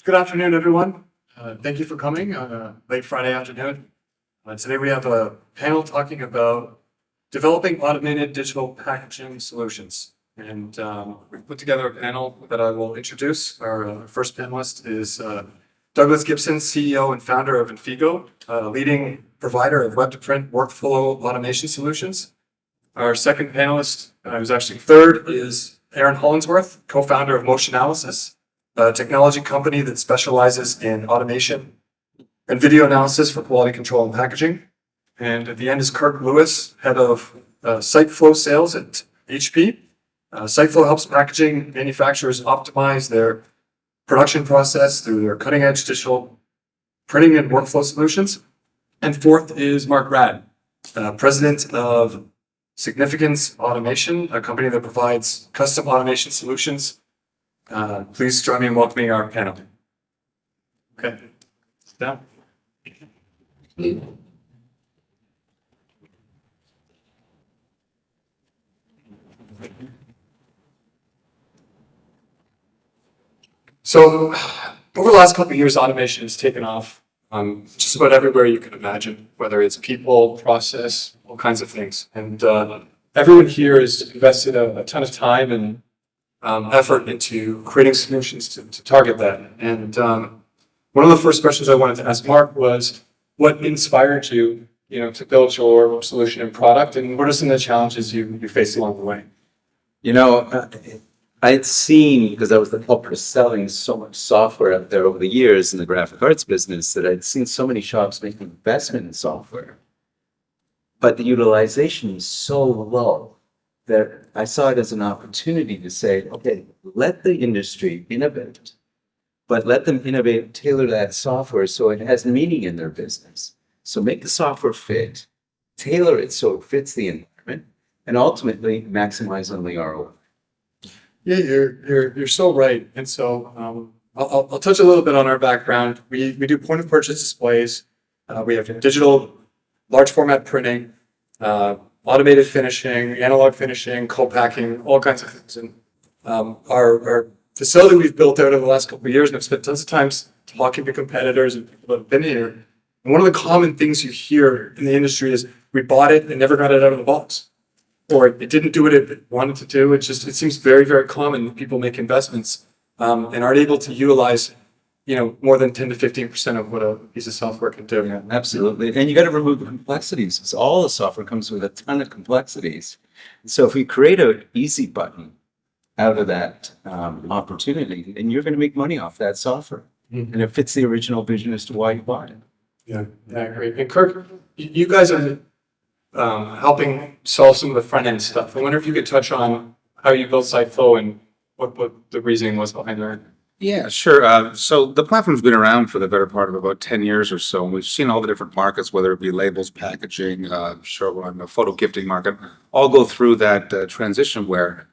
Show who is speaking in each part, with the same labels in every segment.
Speaker 1: Good afternoon, everyone. Thank you for coming on a late Friday afternoon. Today we have a panel talking about developing automated digital packaging solutions. And we've put together a panel that I will introduce. Our first panelist is Douglas Gibson, CEO and founder of Infigo, a leading provider of web-to-print workflow automation solutions. Our second panelist, who's actually third, is Erin Hollandsworth, co-founder of Motionalysis, a technology company that specializes in automation and video analysis for quality control and packaging. And at the end is Kirk Lewis, head of SiteFlow sales at HP. SiteFlow helps packaging manufacturers optimize their production process through their cutting-edge digital printing and workflow solutions. And fourth is Marc Raad, president of Significans Automation, a company that provides custom automation solutions. Please join me in welcoming our panel. Okay, sit down. So, over the last couple of years, automation has taken off just about everywhere you can imagine, whether it's people, process, all kinds of things. And everyone here has invested a ton of time and effort into creating solutions to target that. And one of the first questions I wanted to ask Marc was, what inspired you, to build your solution and product, and what are some of the challenges you faced along the way?
Speaker 2: I'd seen, because I was the culprit selling so much software out there over the years in the graphic arts business, that I'd seen so many shops making investment in software, but the utilization is so low that I saw it as an opportunity to say, okay, let the industry innovate, but let them innovate, tailor that software so it has meaning in their business. So make the software fit, tailor it so it fits the environment, and ultimately maximize on the ROI.
Speaker 1: Yeah, you're so right. And so I'll touch a little bit on our background. We do point of purchase displays. We have digital large format printing, automated finishing, analog finishing, co-packing, all kinds of things. And our facility we've built out over the last couple of years, and I've spent tons of time talking to competitors and people that have been here. And one of the common things you hear in the industry is, we bought it and never got it out of the box, or it didn't do what it wanted to do. It seems very, very common that people make investments and aren't able to utilize, more than 10 to 15% of what a piece of software can do.
Speaker 2: Yeah, absolutely. And you got to remove the complexities. So all the software comes with a ton of complexities. So if we create an easy button out of that opportunity, then you're going to make money off that software. Mm-hmm. And it fits the original vision as to why you bought it.
Speaker 1: Yeah, I agree. And Kirk, you guys are helping solve some of the front end stuff. I wonder if you could touch on how you built SiteFlow and what the reasoning was behind that.
Speaker 3: Yeah, sure. So the platform's been around for the better part of about 10 years or so. And we've seen all the different markets, whether it be labels, packaging, the photo gifting market, all go through that transition where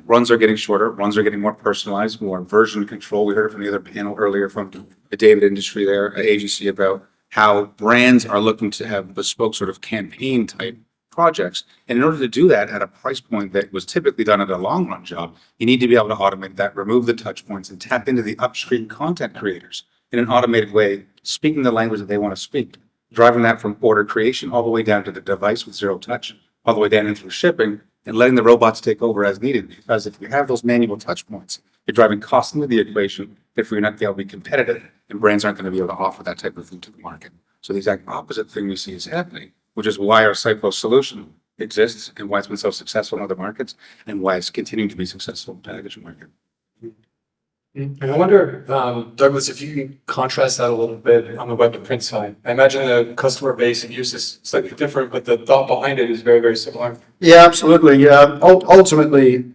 Speaker 3: runs are getting shorter, runs are getting more personalized, more version control. We heard from the other panel earlier from the David Industry there, agency, about how brands are looking to have bespoke sort of campaign type projects. And in order to do that at a price point that was typically done at a long run job, you need to be able to automate that, remove the touch points, and tap into the upstream content creators in an automated way, speaking the language that they want to speak, driving that from order creation all the way down to the device with zero touch, all the way down into shipping, and letting the robots take over as needed. Because if you have those manual touch points, you're driving cost into the equation. If you're not able to be competitive, and brands aren't going to be able to offer that type of thing to the market. So the exact opposite thing we see is happening, which is why our SiteFlow solution exists and why it's been so successful in other markets and why it's continuing to be successful in the packaging market.
Speaker 1: And I wonder, Douglas, if you can contrast that a little bit on the web to print side. I imagine the customer base and use is slightly different, but the thought behind it is very, very similar.
Speaker 4: Yeah, absolutely. Ultimately,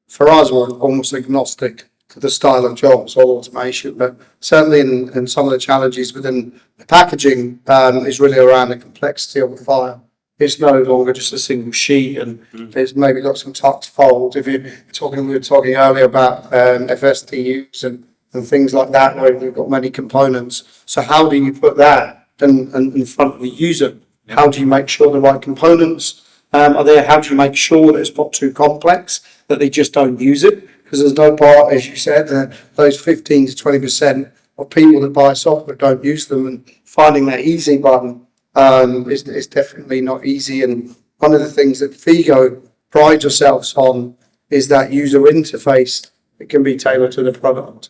Speaker 4: for us, we're almost agnostic to the style of jobs or automation, but certainly in some of the challenges within the packaging is really around the complexity of the file. It's no longer just a single sheet, and there's maybe got some tucked fold. We were talking earlier about FSTUs and things like that, where you've got many components. So how do you put that in front of the user? How do you make sure the right components are there? How do you make sure that it's not too complex, that they just don't use it? because there's no part, as you said, that those 15 to 20% of people that buy software don't use them, and finding that easy button is definitely not easy. And one of the things that Figo prides ourselves on is that user interface that can be tailored to the product.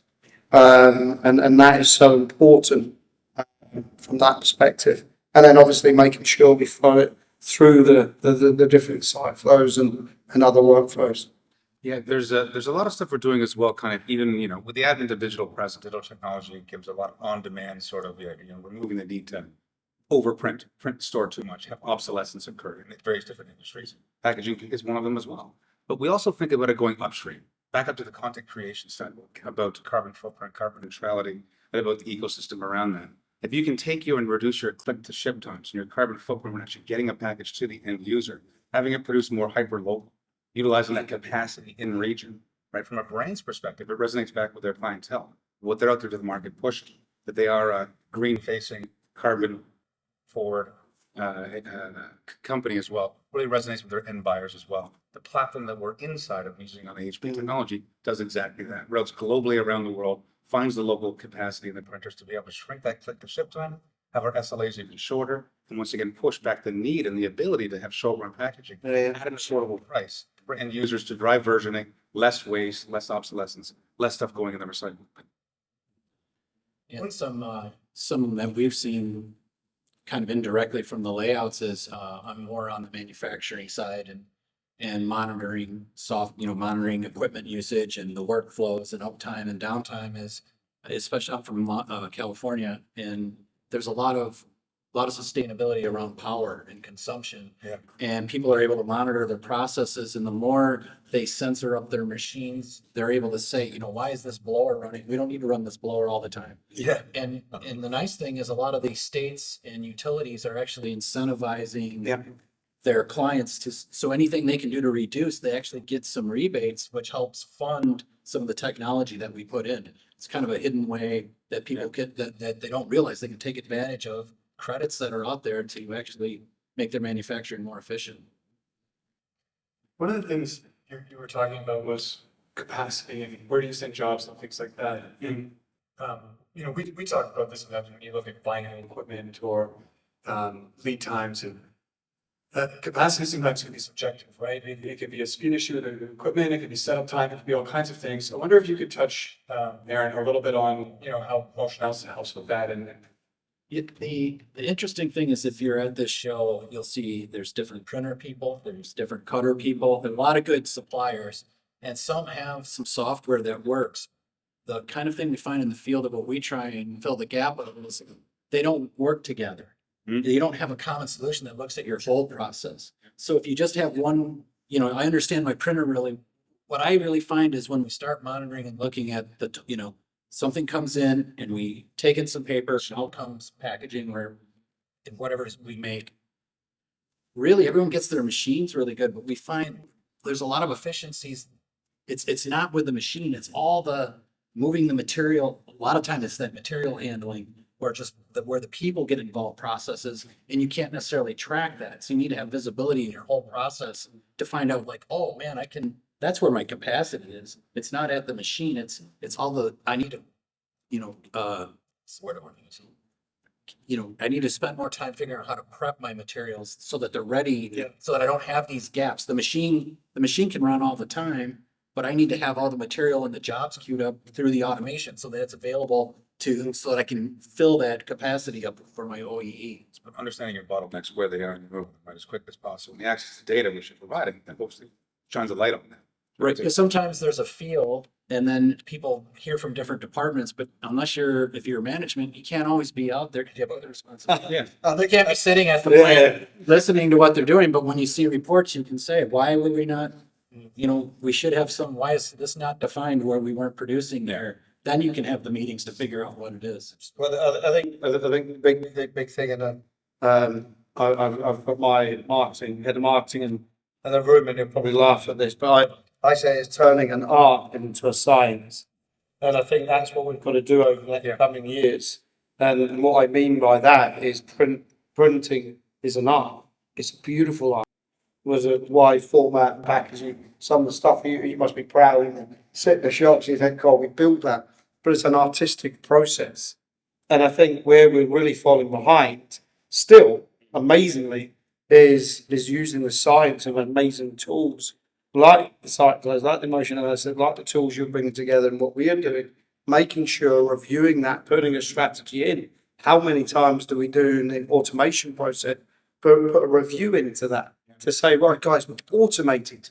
Speaker 4: And that is so important from that perspective. And then obviously making sure we flow it through the different site flows and other workflows.
Speaker 3: Yeah, there's a lot of stuff we're doing as well, kind of even, with the advent of digital press, digital technology, it gives a lot of on-demand sort of, removing the need to overprint, store too much, have obsolescence occur in various different industries. Packaging is one of them as well. But we also think about it going upstream, back up to the content creation side, about carbon footprint, carbon neutrality, and about the ecosystem around that. If you can take and reduce your click to ship times and your carbon footprint when actually getting a package to the end user, having it produced more hyper local, utilizing that capacity in region, right? From a brand's perspective, it resonates back with their clientele, what they're out there to the market pushing, that they are a green facing, carbon forward company as well. Really resonates with their end buyers as well. The platform that we're inside of using on HP technology does exactly that. Routes globally around the world, finds the local capacity in the printers to be able to shrink that click to ship time, have our SLAs even shorter, and once again push back the need and the ability to have short run packaging at an affordable price for end users to drive versioning, less waste, less obsolescence, less stuff going in the recycling bin.
Speaker 5: And some that we've seen kind of indirectly from the layouts is I'm more on the manufacturing side and monitoring monitoring equipment usage and the workflows and uptime and downtime is, especially I'm from California, and there's a lot of sustainability around power and consumption.
Speaker 3: Yeah.
Speaker 5: And people are able to monitor their processes, and the more they sensor up their machines, they're able to say, why is this blower running? We don't need to run this blower all the time.
Speaker 3: Yeah.
Speaker 5: And the nice thing is a lot of these states and utilities are actually incentivizing their clients so anything they can do to reduce, they actually get some rebates, which helps fund some of the technology that we put in. It's kind of a hidden way that people get that they don't realize they can take advantage of credits that are out there to actually make their manufacturing more efficient.
Speaker 1: One of the things you were talking about was capacity and where do you send jobs and things like that. And, we talked about this when you look at buying equipment or lead times and capacity sometimes can be subjective, right? It could be a speed issue with the equipment, it could be setup time, it could be all kinds of things. I wonder if you could touch, Erin, a little bit on, how Motionalysis helps with that. And
Speaker 5: The interesting thing is if you're at this show, you'll see there's different printer people, there's different cutter people, and a lot of good suppliers, and some have some software that works. The kind of thing we find in the field of what we try and fill the gap of is they don't work together.
Speaker 3: Mm-hmm.
Speaker 5: You don't have a common solution that looks at your whole process. So if you just have one, I understand my printer really, what I really find is when we start monitoring and looking at something comes in and we take in some paper, out comes packaging or whatever we make. Really, everyone gets their machines really good, but we find there's a lot of efficiencies. It's not with the machine, it's all the moving the material. A lot of times it's that material handling where the people get involved processes, and you can't necessarily track that. So you need to have visibility in your whole process to find out oh man, that's where my capacity is. It's not at the machine. It's I need to, I need to spend more time figuring out how to prep my materials so that they're ready, so that I don't have these gaps. The machine can run all the time, but I need to have all the material and the jobs queued up through the automation so that it's available so that I can fill that capacity up for my OEE.
Speaker 3: But understanding your bottlenecks, where they are, and move them as quick as possible. And the access to data we should provide it, that hopefully shines a light on that.
Speaker 5: Right, because sometimes there's a field and then people hear from different departments, but if you're management, you can't always be out there because you have other responsibilities. They can't be sitting at the plant listening to what they're doing, but when you see reports, you can say, why would we not, we should have why is this not defined where we weren't producing there? Then you can have the meetings to figure out what it is.
Speaker 4: Well, I think the big thing, and I've got my head of marketing in the room, and he'll probably laugh at this, but I say it's turning an art into a science, and I think that's what we've got to do over the coming years. And what I mean by that is printing is an art. It's a beautiful art. was a wide format packaging. Some of the stuff you must be proud of. Sit in the shops, you think, God, we built that. But it's an artistic process. And I think where we're really falling behind, still, amazingly, is using the science of amazing tools like the cyclers, like the Motionalysis, like the tools you're bringing together and what we are doing, making sure, reviewing that, putting a strategy in. How many times do we do in the automation process, put a review into that to say, right, guys, we've automated.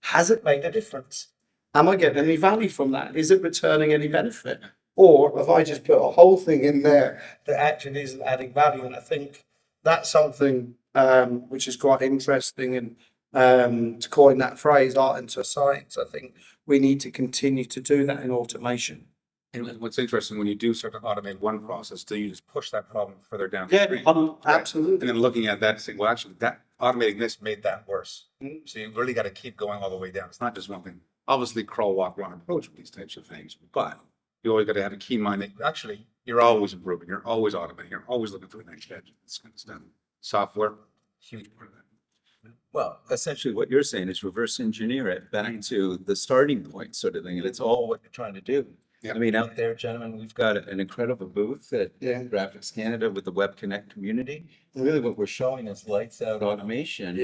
Speaker 4: Has it made a difference? Am I getting any value from that? Is it returning any benefit? Or have I just put a whole thing in there that actually isn't adding value? And I think that's something which is quite interesting. And to coin that phrase, art into science, I think we need to continue to do that in automation.
Speaker 3: And what's interesting, when you do start to automate one process, do you just push that problem further down?
Speaker 4: Yeah,
Speaker 3: the street?
Speaker 4: absolutely.
Speaker 3: And then looking at that, saying, well, actually, that automating this made that worse.
Speaker 4: Mm.
Speaker 3: So you really got to keep going all the way down. It's not just one thing. Obviously, crawl, walk, run approach with these types of things, but you always got to have a keen mind that actually you're always improving, you're always automating, you're always looking for the next edge. This kind of stuff. Software, huge part of that.
Speaker 2: Well, essentially what you're saying is reverse engineer it back to the starting point sort of thing. And it's all what you're trying to do.
Speaker 3: Yeah.
Speaker 2: I mean, out there, gentlemen, we've got an incredible booth at
Speaker 4: Yeah.
Speaker 2: Graphics Canada with the Web Connect community. Really what we're showing is lights out automation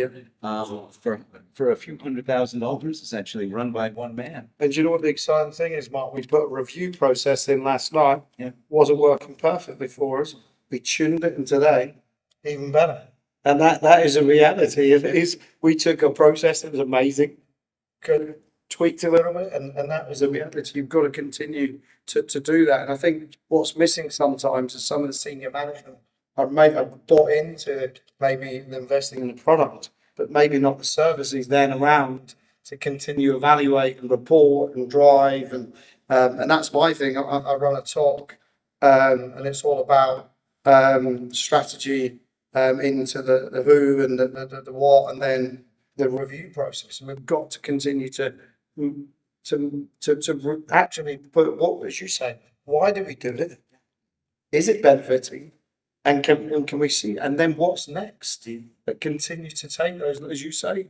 Speaker 2: for a few $100,000 essentially run by one man.
Speaker 4: And do you know what the exciting thing is, Mark? We put a review process in last night.
Speaker 2: Yeah.
Speaker 4: Wasn't working perfectly for us. We tuned it, and today, even better. And that is a reality. It is. We took a process that was amazing, tweaked a little bit, and that was a reality. You've got to continue to do that. And I think what's missing sometimes is some of the senior management are bought into maybe investing in the product, but maybe not the services then around to continue evaluate and report and drive and that's my thing. I run a talk and it's all about strategy into the who and the what, and then the review process. And we've got to continue to actually put what, as you say, why do we do it? Is it benefiting? And can we see? And then what's next? But continue to take those, as you say,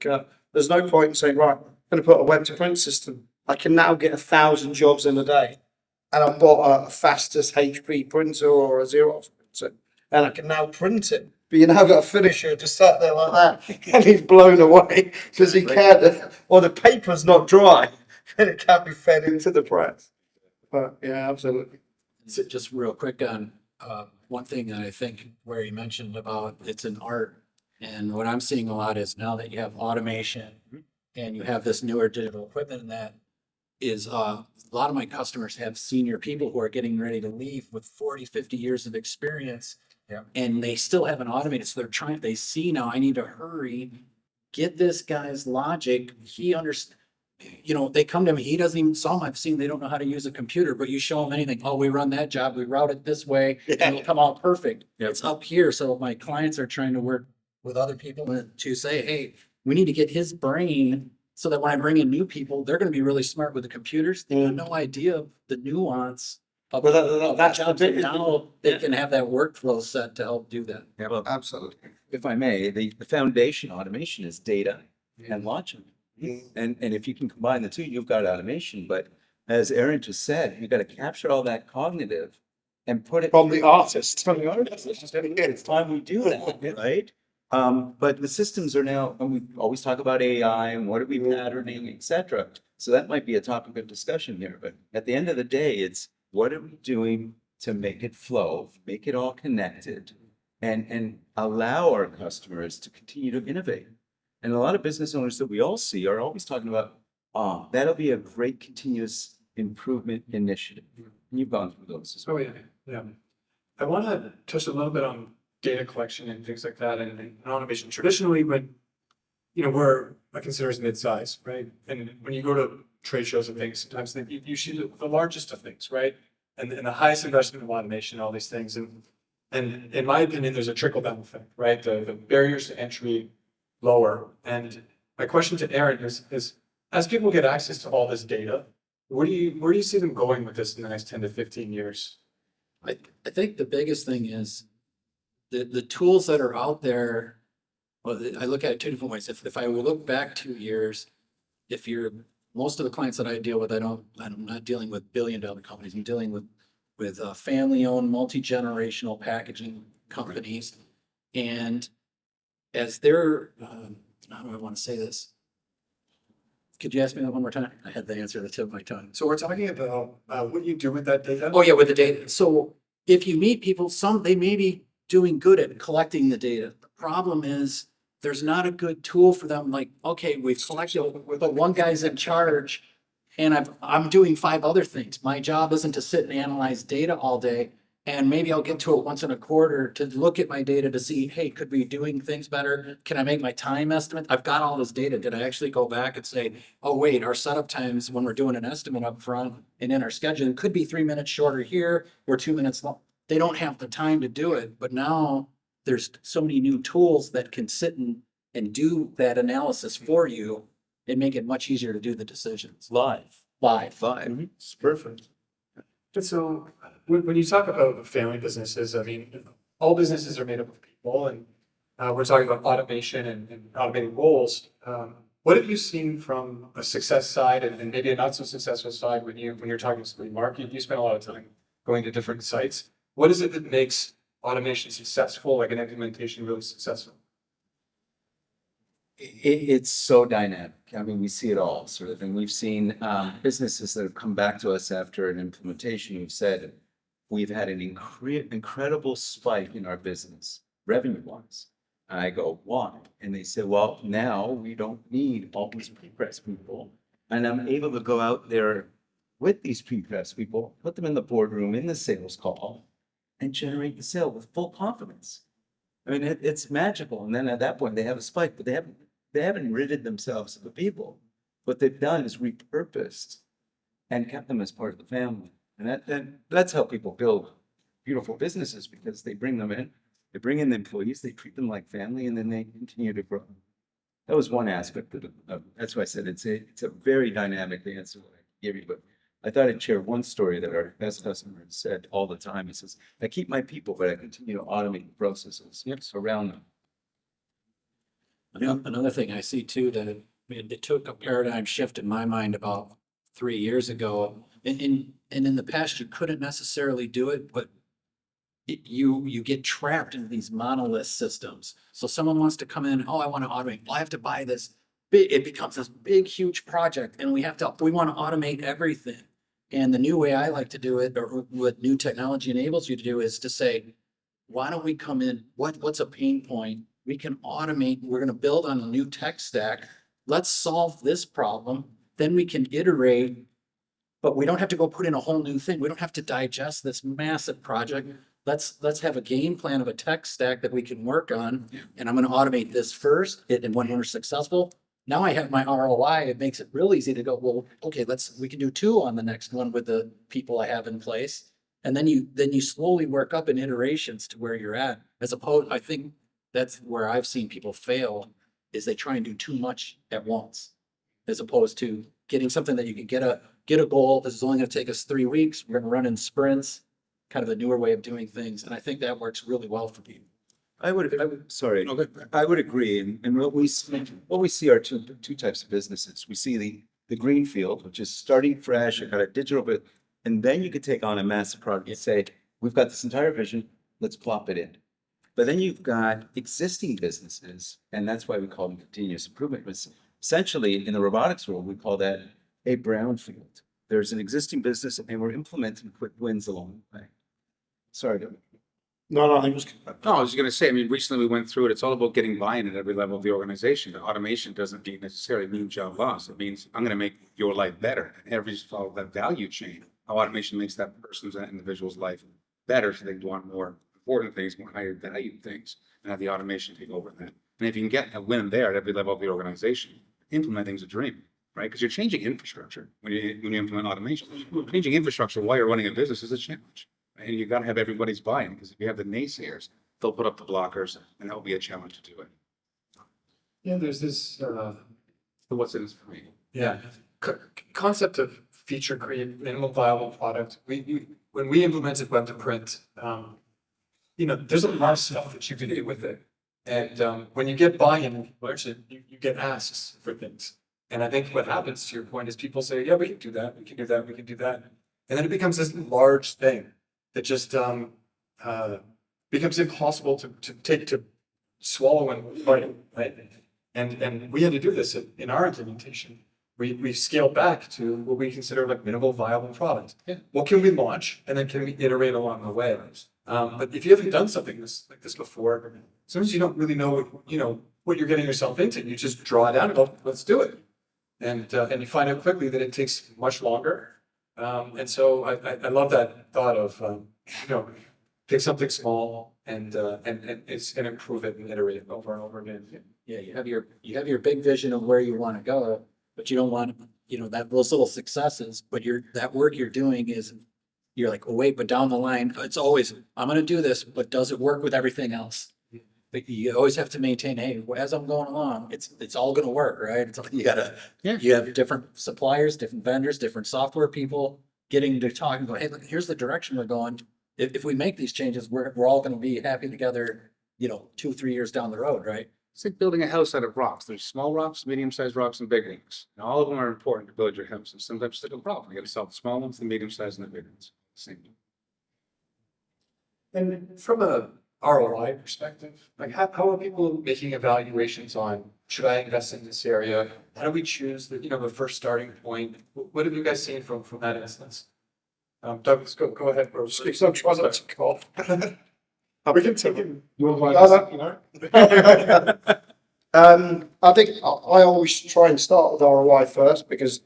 Speaker 4: there's no point in saying, right, I'm going to put a web to print system. I can now get 1,000 jobs in a day, and I've bought a fastest HP printer or a Xerox printer, and I can now print it. But you now got a finisher just sat there like that, and he's blown away because he can't, or the paper's not dry, and it can't be fed into the press. But yeah, absolutely.
Speaker 5: So just real quick on one thing that I think where you mentioned about it's an art, and what I'm seeing a lot is now that you have automation and you have this newer digital equipment, and that is a lot of my customers have senior people who are getting ready to leave with 40, 50 years of experience.
Speaker 3: Yeah.
Speaker 5: And they still haven't automated. So they see now, I need to hurry, get this guy's logic. He understands, they come to me, he doesn't even, some I've seen, they don't know how to use a computer, but you show them anything. Oh, we run that job, we route it this way, and it'll come out perfect.
Speaker 3: Yep.
Speaker 5: It's up here. So my clients are trying to work with other people to say, hey, we need to get his brain so that when I bring in new people, they're going to be really smart with the computers. They have no idea of the nuance. Of
Speaker 4: That's
Speaker 5: jobs.
Speaker 4: the bit.
Speaker 5: Now they can have that workflow set to help do that.
Speaker 3: Yeah.
Speaker 2: Well,
Speaker 4: Absolutely.
Speaker 2: if I may, the foundation automation is data and logic. And if you can combine the two, you've got automation. But as Erin just said, you've got to capture all that cognitive and put it
Speaker 4: From the artist.
Speaker 2: It's time we do that, right? But the systems are now, and we always talk about AI and what are we patterning, et cetera. So that might be a topic of discussion here. But at the end of the day, it's what are we doing to make it flow, make it all connected, and allow our customers to continue to innovate. And a lot of business owners that we all see are always talking about, that'll be a great continuous improvement initiative. And you've gone through those as well.
Speaker 1: Oh, yeah. I want to touch a little bit on data collection and things like that and automation traditionally, but we're I consider as mid-size, right? And when you go to trade shows and things, sometimes you see the largest of things, right? And the highest investment of automation, all these things. And in my opinion, there's a trickle-down effect, right? The barriers to entry lower. And my question to Erin is as people get access to all this data, where do you see them going with this in the next 10 to 15 years?
Speaker 5: I think the biggest thing is the tools that are out there Well, I look at it two different ways. If I will look back 2 years, if you're, most of the clients that I deal with, I'm not dealing with billion-dollar companies. I'm dealing with family-owned, multi-generational packaging companies. And as they're, how do I want to say this? Could you ask me that one more time? I had the answer at the tip of my tongue.
Speaker 1: So we're talking about what you do with that data.
Speaker 5: Oh, yeah, with the data. So if you meet people, they may be doing good at collecting the data. The problem is there's not a good tool for them. Like, okay, we've collected, but one guy's in charge and I'm doing 5 other things. My job isn't to sit and analyze data all day. And maybe I'll get to it once in a quarter to look at my data to see, hey, could we be doing things better? Can I make my time estimate? I've got all this data. Did I actually go back and say, oh, wait, our setup times when we're doing an estimate up front and in our schedule, it could be 3 minutes shorter here or 2 minutes long. They don't have the time to do it. But now there's so many new tools that can sit and do that analysis for you and make it much easier to do the decisions.
Speaker 2: Live.
Speaker 1: It's perfect. So when you talk about family businesses, I mean, all businesses are made up of people, and we're talking about automation and automating roles. What have you seen from a success side and maybe a not so successful side when you're talking to somebody? Mark, you spend a lot of time going to different sites. What is it that makes automation successful, like an implementation really successful?
Speaker 2: It's so dynamic. I mean, we see it all sort of, and we've seen businesses that have come back to us after an implementation who've said, we've had an incredible spike in our business, revenue-wise. And I go, why? And they say, well, now we don't need all these pre-press people. And I'm able to go out there with these pre-press people, put them in the boardroom, in the sales call, and generate the sale with full confidence. I mean, it's magical. And then at that point, they have a spike, but they haven't ridded themselves of the people. What they've done is repurposed and kept them as part of the family. And that's how people build beautiful businesses, because they bring them in, they bring in the employees, they treat them like family, and then they continue to grow. That was one aspect of it. That's why I said it's a very dynamic answer that I give you. But I thought I'd share one story that our best customer said all the time. He says, I keep my people, but I continue to automate the processes around them.
Speaker 5: Another thing I see too, that it took a paradigm shift in my mind about 3 years ago. And in the past, you couldn't necessarily do it, but you get trapped in these monolith systems. So someone wants to come in, oh, I want to automate. Well, I have to buy this. It becomes this big, huge project, and we want to automate everything. And the new way I like to do it, or what new technology enables you to do, is to say, why don't we come in? What's a pain point? We can automate. We're going to build on a new tech stack. Let's solve this problem. Then we can iterate, but we don't have to go put in a whole new thing. We don't have to digest this massive project. Let's have a game plan of a tech stack that we can work on. And I'm going to automate this first. And when we're successful, now I have my ROI. It makes it real easy to go, well, okay, we can do 2 on the next one with the people I have in place. And then you slowly work up in iterations to where you're at. As opposed, I think that's where I've seen people fail, is they try and do too much at once, as opposed to getting something that you can get a goal. This is only going to take us 3 weeks. We're going to run in sprints, kind of a newer way of doing things. And I think that works really well for people.
Speaker 2: I would agree. And what we see are two types of businesses. We see the greenfield, which is starting fresh, I got a digital bit, and then you could take on a massive project and say, we've got this entire vision, let's plop it in. But then you've got existing businesses, and that's why we call them continuous improvement. But essentially, in the robotics world, we call that a brownfield. There's an existing business, and we're implementing quick wins along the way. Sorry.
Speaker 4: No, I think it was.
Speaker 3: No, I was going to say, I mean, recently we went through it. It's all about getting buy-in at every level of the organization. The automation doesn't necessarily mean job loss. It means I'm going to make your life better. And every follow that value chain, how automation makes that person's, that individual's life better, so they can want more important things, more higher value things, and have the automation take over that. And if you can get a win there at every level of the organization, implementing's a dream, right? Because you're changing infrastructure when you implement automation. Changing infrastructure while you're running a business is a challenge. And you got to have everybody's buy-in, because if you have the naysayers, they'll put up the blockers, and that'll be a challenge to do it.
Speaker 1: Yeah, there's this
Speaker 3: So what's in this for me?
Speaker 1: concept of feature creep, minimum viable product. When we implemented web to print, there's a lot of stuff that you can do with it. And when you get buy-in, well, actually, you get asks for things. And I think what happens, to your point, is people say, yeah, we can do that, we can do that, we can do that. And then it becomes this large thing that just becomes impossible to swallow and bite, right? And we had to do this in our implementation. We scaled back to what we consider like minimal viable product.
Speaker 5: Yeah.
Speaker 1: What can we launch, and then can we iterate along the way? But if you haven't done something like this before, sometimes you don't really know what you're getting yourself into. You just draw it down and go, let's do it, and you find out quickly that it takes much longer. And so I love that thought of pick something small and improve it and iterate it over and over again.
Speaker 5: Yeah, you have your big vision of where you want to go, but you don't want, those little successes, but that work you're doing is, you're like, oh, wait, but down the line, it's always, I'm going to do this, but does it work with everything else? But you always have to maintain, hey, as I'm going along, it's all going to work, right? You have different suppliers, different vendors, different software people getting to talk and go, hey, look, here's the direction we're going. If we make these changes, we're all going to be happy together, 2-3 years down the road, right?
Speaker 3: It's like building a house out of rocks. There's small rocks, medium-sized rocks, and big rocks. And all of them are important to build your house. And sometimes it's a problem. You got to solve the small ones, the medium-sized, and the big ones. Same.
Speaker 1: And from a ROI perspective, like how are people making evaluations on, should I invest in this area? How do we choose the first starting point? What have you guys seen from that instance? Douglas, go ahead, bro.
Speaker 4: It's not trying not to cough.
Speaker 1: We can take it.
Speaker 4: I think I always try and start with ROI first, because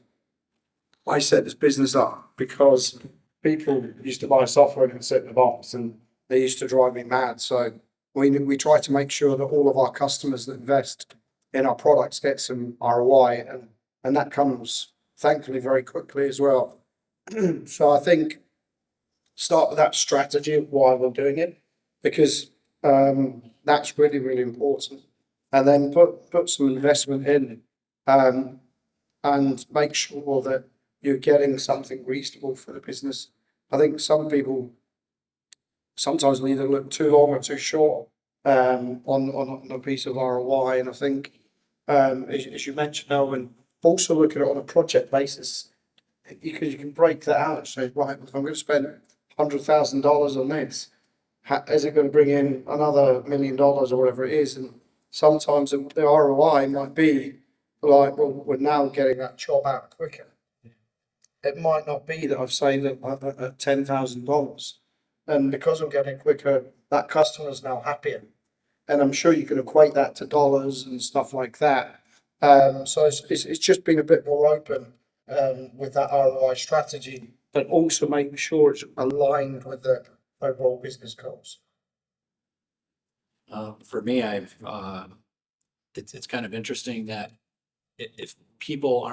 Speaker 4: I set this business up because people used to buy software and sit in the box, and they used to drive me mad. So we try to make sure that all of our customers that invest in our products get some ROI, and that comes thankfully very quickly as well. So I think start with that strategy of why we're doing it, because that's really, really important. And then put some investment in, and make sure that you're getting something reasonable for the business. I think some people sometimes either look too long or too short on a piece of ROI. And I think, as you mentioned, Owen, also look at it on a project basis, because you can break that out and say, right, if I'm going to spend $100,000 on this, is it going to bring in another $1 million or whatever it is? And sometimes the ROI might be like, well, we're now getting that job out quicker. It might not be that I've saved at $10,000, and because I'm getting quicker, that customer is now happier. And I'm sure you can equate that to dollars and stuff like that. So it's just been a bit more open with that ROI strategy, but also making sure it's aligned with the overall business goals.
Speaker 5: For me, it's kind of interesting that if people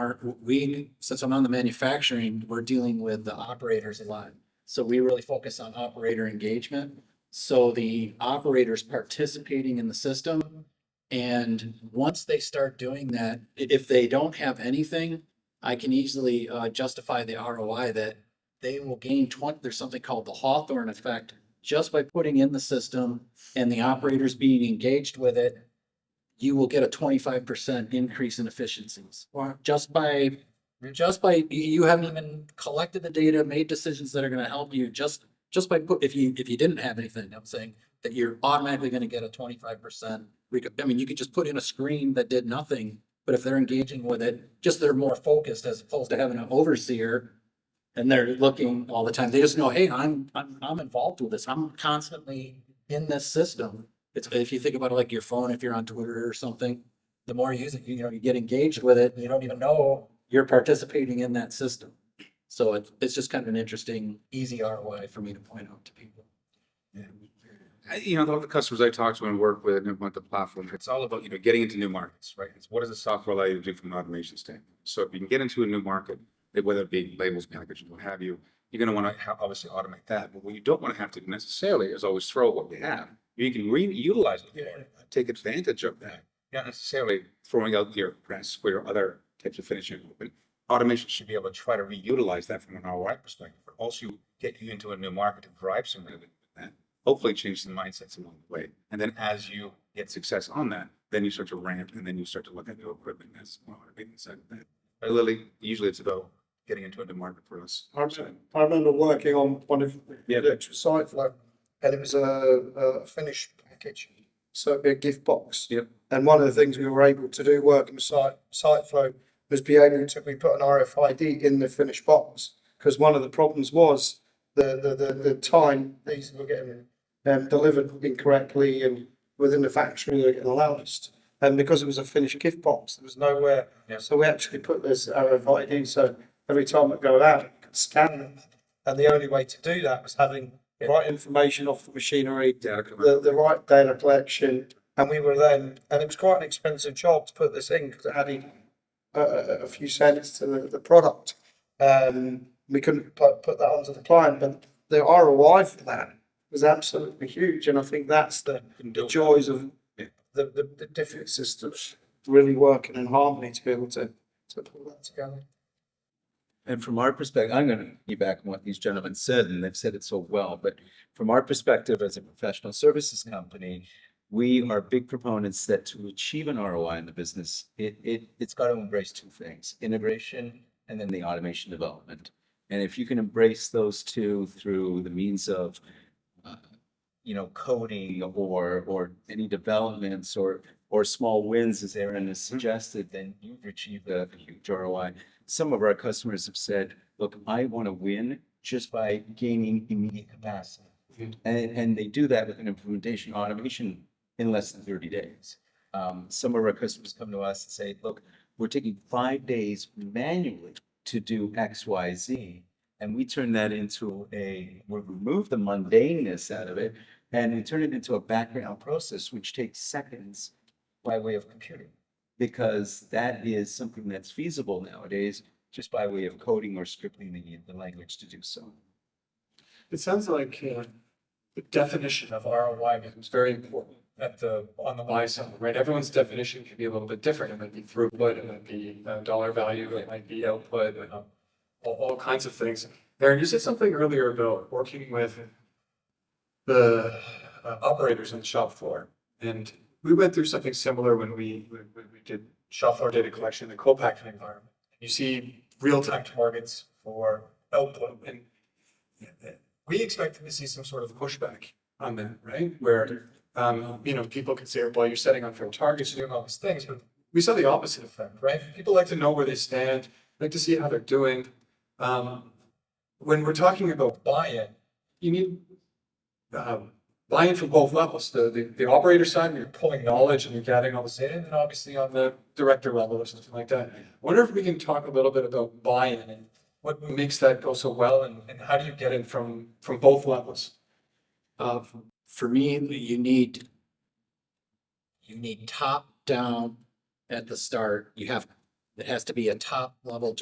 Speaker 5: since I'm on the manufacturing, we're dealing with the operators a lot. So we really focus on operator engagement. So the operators participating in the system, and once they start doing that, if they don't have anything, I can easily justify the ROI that they will gain there's something called the Hawthorne effect, just by putting in the system and the operators being engaged with it. You will get a 25% increase in efficiencies.
Speaker 4: Wow.
Speaker 5: Just by you haven't even collected the data, made decisions that are going to help you. Just by if you didn't have anything, I'm saying that you're automatically going to get a 25%. You could just put in a screen that did nothing, but if they're engaging with it, just they're more focused as opposed to having an overseer and they're looking all the time. They just know, hey, I'm involved with this. I'm constantly in this system. If you think about it like your phone, if you're on Twitter or something, the more you use it, you get engaged with it, and you don't even know you're participating in that system. So it's just kind of an interesting, easy ROI for me to point out to people.
Speaker 3: Yeah. All the customers I talk to and work with and implement the platform, it's all about, getting into new markets, right? It's what does the software allow you to do from an automation standpoint? So if you can get into a new market, whether it be labels, packaging, what have you, you're going to want to obviously automate that. But what you don't want to have to do necessarily is always throw what you have. You can reutilize it, take advantage of that. Not necessarily throwing out your press or your other types of finishing equipment. Automation should be able to try to reutilize that from an ROI perspective, but also get you into a new market to drive some revenue with that. Hopefully change some mindsets along the way. And then as you get success on that, then you start to ramp and then you start to look at new equipment as well. I mean, so that, usually it's about getting into a new market for us.
Speaker 4: I remember working on one of the actual site flow, and it was a finished package, so it'd be a gift box.
Speaker 3: Yep.
Speaker 4: And one of the things we were able to do working with site flow was be able to we put an RFID in the finished box, because one of the problems was the time these were getting delivered incorrectly and within the factory they were getting lost. And because it was a finished gift box, there was nowhere.
Speaker 3: Yeah.
Speaker 4: So we actually put this RFID, so every time it go out, it could scan them. And the only way to do that was having the right information off the machinery, the right data collection. And we were then, and it was quite an expensive job to put this in because it added a few cents to the product. We couldn't put that onto the client, but the ROI for that was absolutely huge. And I think that's the joys of the different systems really working in harmony to be able to pull that together.
Speaker 2: And from our perspective, I'm going to piggyback on what these gentlemen said, and they've said it so well, but from our perspective as a professional services company, we are big proponents that to achieve an ROI in the business, it's got to embrace two things, integration and then the automation development. And if you can embrace those two through the means of coding or any developments or small wins, as Erin has suggested, then you've achieved a huge ROI. Some of our customers have said, look, I want to win just by gaining immediate capacity. And they do that with an implementation automation in less than 30 days. Some of our customers come to us and say, look, we're taking 5 days manually to do X, Y, Z. And we turn that into we remove the mundaneness out of it, and we turn it into a background process, which takes seconds by way of computing, because that is something that's feasible nowadays just by way of coding or scripting the language to do so.
Speaker 1: It sounds like the definition of ROI becomes very important on the Y side, right? Everyone's definition can be a little bit different. It might be throughput, it might be dollar value, it might be output, all kinds of things. Erin, you said something earlier about working with the operators on the shop floor, and we went through something similar when we did shop floor data collection in the co-packing environment. You see real-time targets for output, and we expected to see some sort of pushback on that, right? Where people could say, well, you're setting unfair targets, you're doing all these things, but we saw the opposite effect, right? People like to know where they stand, like to see how they're doing. When we're talking about buy-in, you need buy-in from both levels. The operator side, you're pulling knowledge and you're gathering all this data, and then obviously on the director level or something like that. I wonder if we can talk a little bit about buy-in and what makes that go so well, and how do you get it from both levels?
Speaker 5: For me, you need top down at the start. It has to be a top level,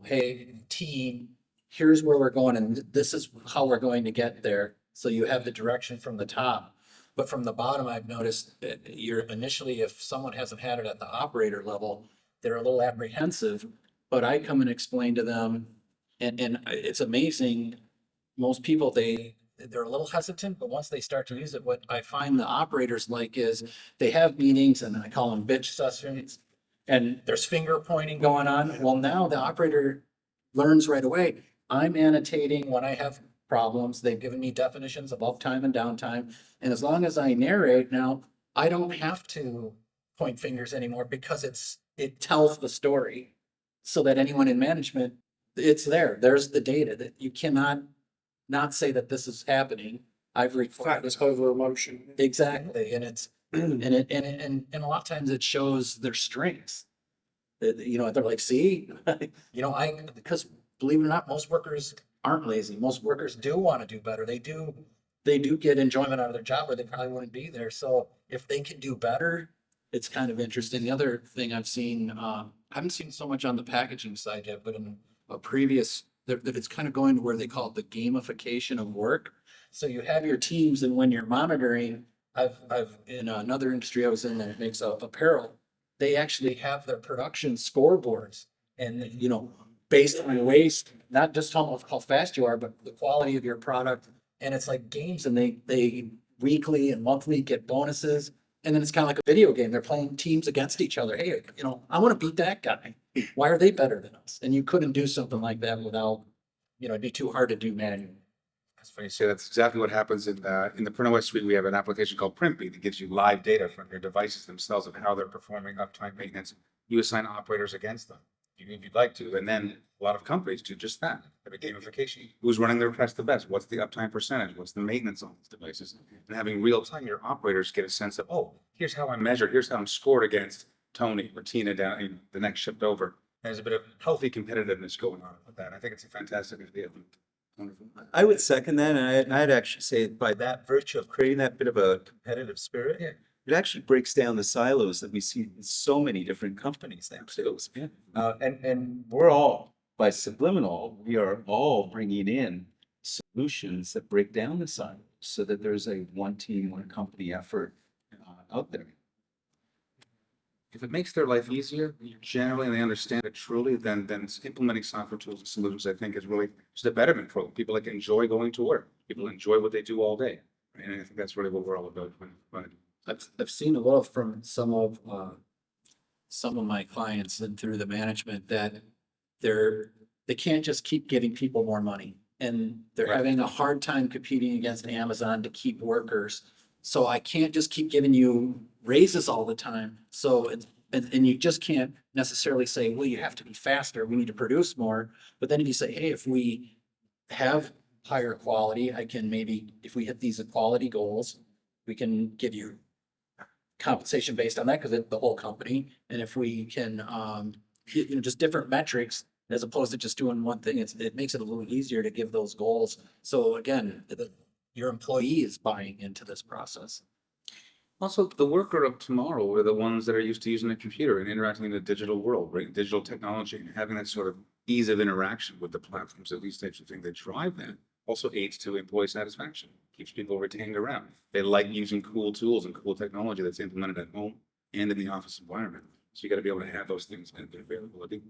Speaker 5: hey, team, here's where we're going and this is how we're going to get there. So you have the direction from the top, but from the bottom, I've noticed that initially, if someone hasn't had it at the operator level, they're a little apprehensive, but I come and explain to them, and it's amazing. Most people, they're a little hesitant, but once they start to use it, what I find the operators like is they have meetings, and I call them bitch sessions, and there's finger pointing going on. Well, now the operator learns right away. I'm annotating when I have problems. They've given me definitions of uptime and downtime. And as long as I narrate now, I don't have to point fingers anymore because it tells the story so that anyone in management, it's there. There's the data that you cannot not say that this is happening. I've recorded
Speaker 4: Facts over emotion.
Speaker 5: exactly, and it's and a lot of times it shows their strengths. They're like, see, because believe it or not, most workers aren't lazy. Most workers do want to do better. They do get enjoyment out of their job, or they probably wouldn't be there. So if they can do better, it's kind of interesting. The other thing I've seen, I haven't seen so much on the packaging side yet, but in a previous, that it's kind of going to where they call it the gamification of work. So you have your teams, and when you're monitoring, I've in another industry I was in that makes apparel, they actually have their production scoreboards, and based on waste, not just how fast you are, but the quality of your product. And it's like games, and they weekly and monthly get bonuses. And then it's kind of like a video game. They're playing teams against each other. Hey, you know, I want to beat that guy. Why are they better than us? And you couldn't do something like that without, you know, it'd be too hard to do manually.
Speaker 3: That's funny you say. That's exactly what happens in the PrintOS suite. We have an application called PrintBee that gives you live data from your devices themselves of how they're performing uptime maintenance. You assign operators against them if you'd like to. And then a lot of companies do just that. Have a gamification. Who's running their test the best? What's the uptime percentage? What's the maintenance on these devices? And having real time, your operators get a sense of, oh, here's how I'm measured. Here's how I'm scored against Tony or Tina down in the next shift over. There's a bit of healthy competitiveness going on with that. I think it's a fantastic idea. Wonderful.
Speaker 2: I would second that, and I'd actually say by that virtue of creating that bit of a competitive spirit, it actually breaks down the silos that we see in so many different companies now too.
Speaker 3: Yeah.
Speaker 2: And we're all, by subliminal, we are all bringing in solutions that break down the silos so that there's a one team, one company effort out there.
Speaker 3: If it makes their life easier, generally, and they understand it truly, then implementing software tools and solutions, I think, is really just a betterment for them. People like enjoy going to work. People enjoy what they do all day. Right? And I think that's really what we're all about.
Speaker 5: I've seen a little from some of my clients and through the management that they can't just keep giving people more money, and they're
Speaker 3: Right.
Speaker 5: having a hard time competing against Amazon to keep workers. So I can't just keep giving you raises all the time. So and you just can't necessarily say, well, you have to be faster. We need to produce more. But then if you say, hey, if we have higher quality, I can maybe, if we hit these quality goals, we can give you compensation based on that because it's the whole company. And if we can, you know, just different metrics as opposed to just doing one thing, it makes it a little easier to give those goals. So again, your employee is buying into this process.
Speaker 3: Also, the worker of tomorrow are the ones that are used to using a computer and interacting in the digital world, right? Digital technology, and having that sort of ease of interaction with the platforms, these types of things that drive that, also aids to employee satisfaction, keeps people retained around. They like using cool tools and cool technology that's implemented at home and in the office environment. So you got to be able to have those things and their availability.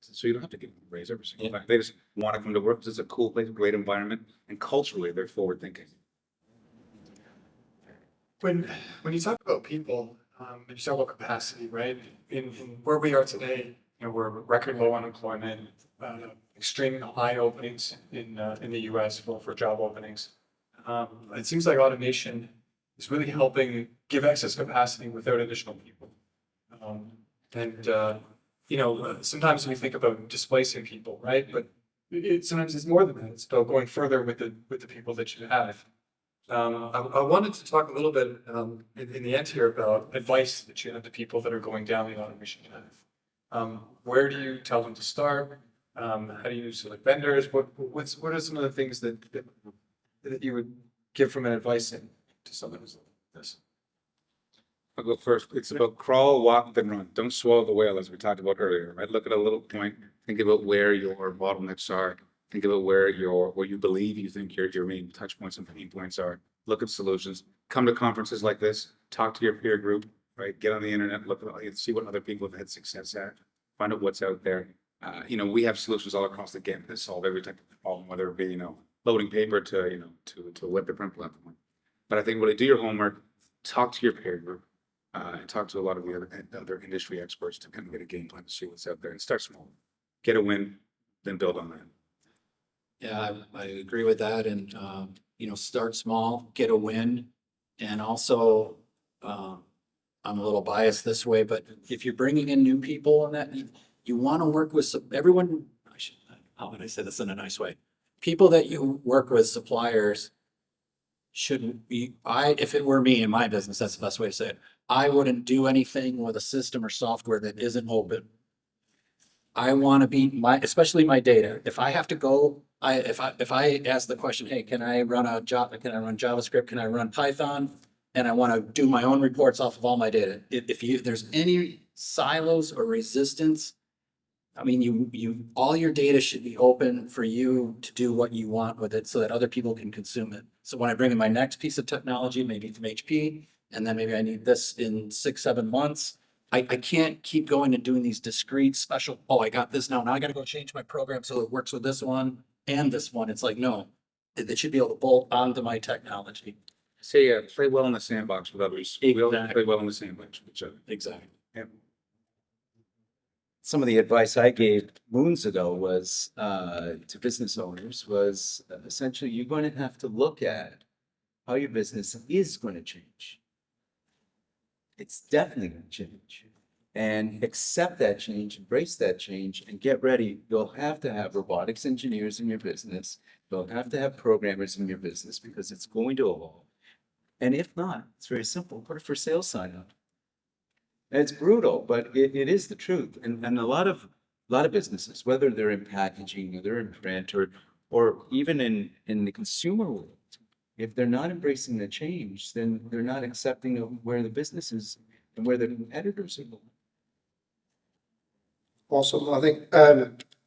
Speaker 3: So you don't have to give them a raise every single time. They just want to come to work because it's a cool place, great environment, and culturally they're forward thinking.
Speaker 1: When you talk about people, and you talk about capacity, right? In where we are today, you know, we're record low unemployment, extreme high openings in the U.S. for job openings. It seems like automation is really helping give excess capacity without additional people. You know, sometimes we think about displacing people, right? But sometimes it's more than that. It's about going further with the people that you have. I wanted to talk a little bit in the end here about advice that you have to people that are going down the automation path. Where do you tell them to start? How do you select vendors? What are some of the things that you would give from an advice to someone who's looking at this?
Speaker 3: I'll go first. It's about crawl, walk, then run. Don't swallow the whale, as we talked about earlier, right? Look at a little point. Think about where your bottlenecks are. Think about where you believe you think your main touch points and pain points are. Look at solutions. Come to conferences like this. Talk to your peer group, right? Get on the internet, look at, see what other people have had success at. Find out what's out there. You know, we have solutions all across the gamut that solve every type of problem, whether it be, you know, loading paper to, you know, to web to print platform. But I think really do your homework, talk to your peer group, and talk to a lot of the other industry experts to kind of get a game plan to see what's out there and start small. Get a win, then build on that.
Speaker 5: Yeah, I agree with that. And, you know, start small, get a win. And also, I'm a little biased this way, but if you're bringing in new people and that, you want to work with everyone. How would I say this in a nice way? People that you work with, suppliers, shouldn't be, if it were me in my business, that's the best way to say it. I wouldn't do anything with a system or software that isn't open. I want to be especially my data. If I have to go, if I ask the question, hey, can I run JavaScript? Can I run Python? And I want to do my own reports off of all my data. If there's any silos or resistance, I mean, all your data should be open for you to do what you want with it so that other people can consume it. So when I bring in my next piece of technology, maybe from HP, and then maybe I need this in 6-7 months, I can't keep going and doing these discrete special, oh, I got this now I got to go change my program so it works with this one and this one. It's like, no, it should be able to bolt onto my technology.
Speaker 3: Say, play well in the sandbox with others. We all
Speaker 5: Exactly.
Speaker 3: play well in the sandbox with each other.
Speaker 5: Exactly.
Speaker 2: Some of the advice I gave moons ago was to business owners was essentially you're going to have to look at how your business is going to change. It's definitely going to change. And accept that change, embrace that change, and get ready. You'll have to have robotics engineers in your business. You'll have to have programmers in your business because it's going to evolve. And if not, it's very simple. Put a for sale sign up. And it's brutal, but it is the truth. And a lot of businesses, whether they're in packaging or they're in print or even in the consumer world, if they're not embracing the change, then they're not accepting of where the business is and where the competitors are going.
Speaker 4: Awesome. I think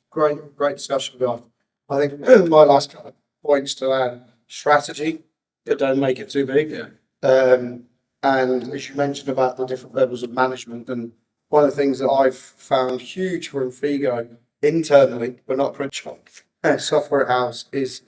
Speaker 4: great discussion, guys. I think my last couple of points to add: strategy, but don't make it too big. And as you mentioned about the different levels of management, and one of the things that I've found huge for Infigo internally, but not print shop, software house, is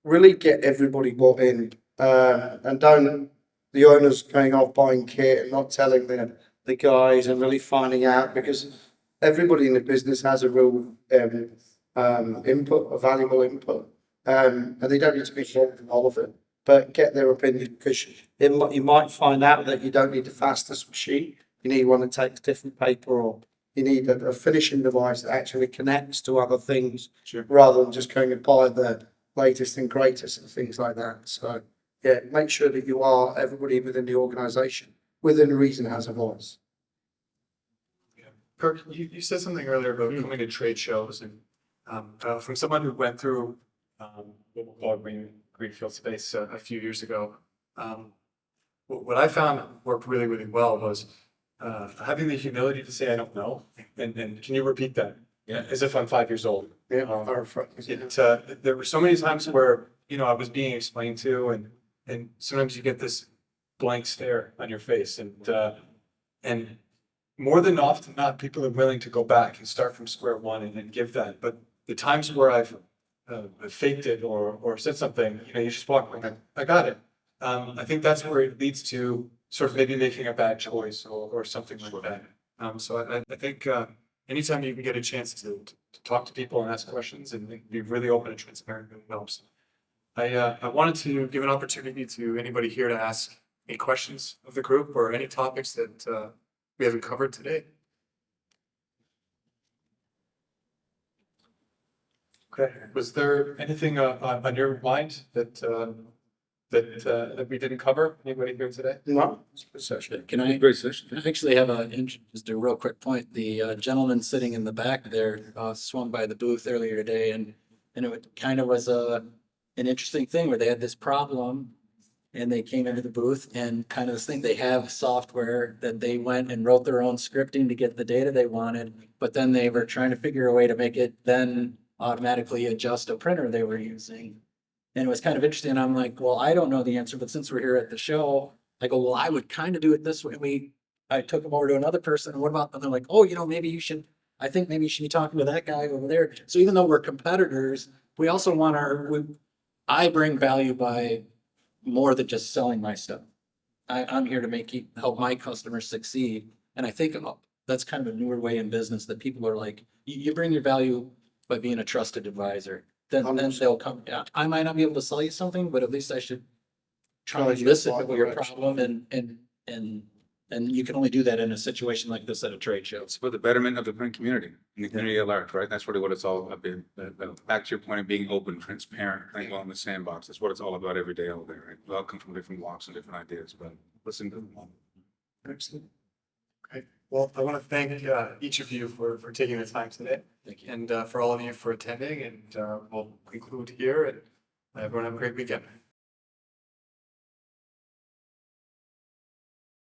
Speaker 4: really get everybody bought in, and don't the owners going off buying kit and not telling the guys and really finding out, because everybody in the business has a real input, a valuable input, and they don't need to be involved in all of it, but get their opinion, because you might find out that you don't need the fastest machine, you need one that takes different paper, or you need a finishing device that actually connects to other things,
Speaker 3: Sure.
Speaker 4: rather than just going and buy the latest and greatest and things like that. So yeah, make sure that you are, everybody within the organisation, within reason, has a voice.
Speaker 1: Kirk, you said something earlier about coming to trade shows, and from someone who went through what we'll call greenfield space a few years ago, what I found worked really, really well was having the humility to say, I don't know, and can you repeat that?
Speaker 3: Yeah.
Speaker 1: As if I'm 5 years old.
Speaker 4: Yeah,
Speaker 1: There were so many times where, I was being explained to, and sometimes you get this blank stare on your face, and more than often not, people are willing to go back and start from square one and give that. But the times where I've faked it or said something, you just walk away. I got it. I think that's where it leads to sort of maybe making a bad choice or something like that. So I think anytime you can get a chance to talk to people and ask questions and be really open and transparent, really helps. I wanted to give an opportunity to anybody here to ask any questions of the group or any topics that we haven't covered today. Okay, was there anything on your mind that we didn't cover? Anybody here today?
Speaker 4: No,
Speaker 5: Can I
Speaker 3: Great session.
Speaker 5: I actually have just a real quick point. The gentleman sitting in the back there swung by the booth earlier today, and it kind of was an interesting thing where they had this problem, and they came into the booth and kind of this thing. They have software that they went and wrote their own scripting to get the data they wanted, but then they were trying to figure a way to make it then automatically adjust a printer they were using. And it was kind of interesting. I'm like, well, I don't know the answer, but since we're here at the show, I go, well, I would kind of do it this way. I took them over to another person. And what about them? They're like, oh, maybe you should be talking to that guy over there. So even though we're competitors, we also want I bring value by more than just selling my stuff. I'm here to help my customers succeed. And I think that's kind of a newer way in business that people are like, you bring your value by being a trusted advisor. Then they'll come. I might not be able to sell you something, but at least I should try and listen to your problem, and you can only do that in a situation like this at a trade show.
Speaker 3: It's for the betterment of the print community and the community at large, right? That's really what it's all about. Back to your point of being open, transparent, playing well in the sandbox. That's what it's all about every day out there, right? We all come from different walks and different ideas, but listen to them all.
Speaker 1: Excellent. Okay. Well, I want to thank each of you for taking the time today.
Speaker 5: Thank you.
Speaker 1: And for all of you for attending. And we'll conclude here. And everyone have a great weekend.